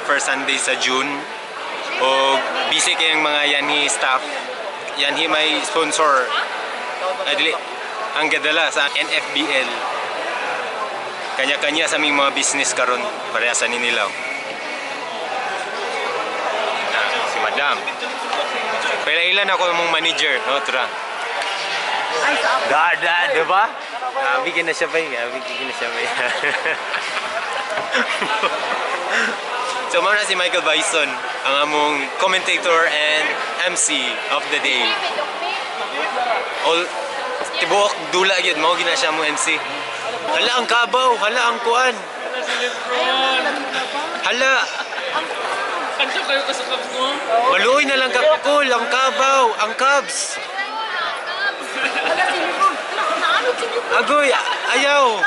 first Sunday sa June. O busy kayong mga yanhi staff. Yanhi may sponsor. Dili. Ang gadala sa NFBL. Kanya-kanya sa aming mga business karon pareha sa Ninilaw. Si Madam. Ilan ako mong manager, no, Tra? Diba? Bigyan na siya ba? Bigyan na siya ba? So, muna si Michael Bison, ang among commentator and MC of the day. All tibuok dula gyud mao gina siya mo MC. Hala ang kabaw, hala ang kuan. Hala. Kanso kayo ka sa Cubs mo? Maluoy na lang kakul, ang kabaw, ang Cubs. Agoy, ayaw.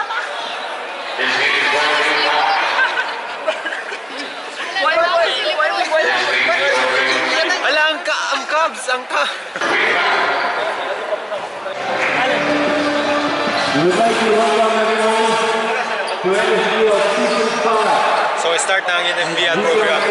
Hala ang Cubs, ang Cubs. So we start na ang NFBL program.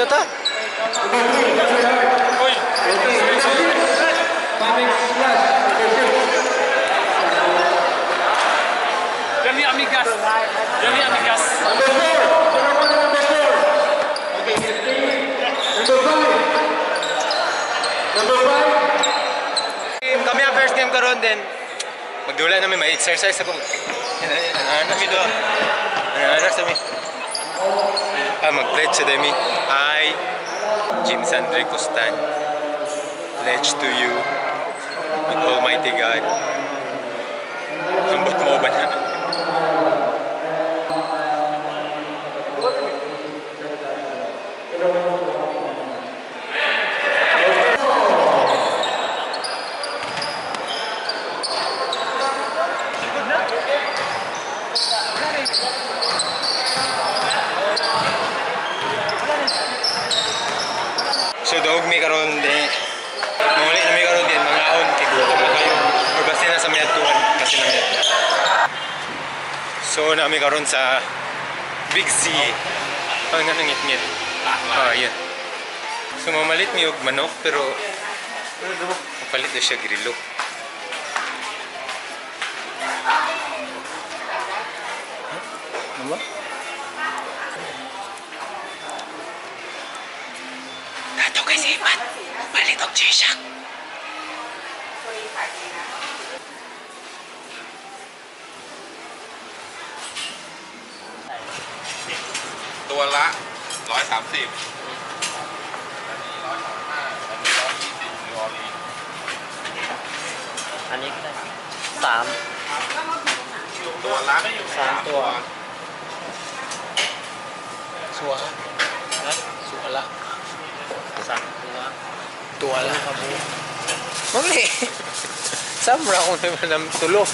Ta? Dali amigas. Dali amigas. Kami ang first game karon din. Magdula namin may exercise ako. Anak mi do. Anak sa mi. Mag-pledge sa demi. I, Jim Sandre Costan, pledge to you with Almighty God. Hambot mo ba na? So dog may karon din. Muli na may karon din mga aon tigulo na kayo. Or basta na sa minatuan kasi na minat. So na may karon sa Big C. Ang ngit-ngit. Yeah. So mamalit mi og manok pero palit na siya grilo. Ano ba? Dato kay Sipat, palit og G-Shock. Tuaละ130 อันนี้ก็ได้3 ตัวละ 3 ตัว สัวนะสัวละ 3 ตัว ตัวละ ครับผม Mami. Samra ko naman ng tulo.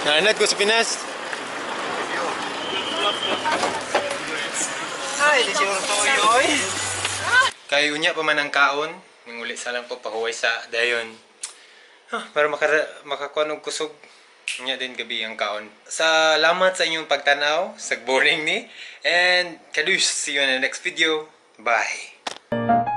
Nanad ko sa Pinas. Ay, di siya tuyoy. Kay unya pa man ang kaon, ning uli sa lang po pahuway sa dayon. Para makakuha og kusog. Unya din gabi ang kaon. Salamat sa inyong pagtanaw, sa boring ni. And kadus, see you in the next video. Bye. 130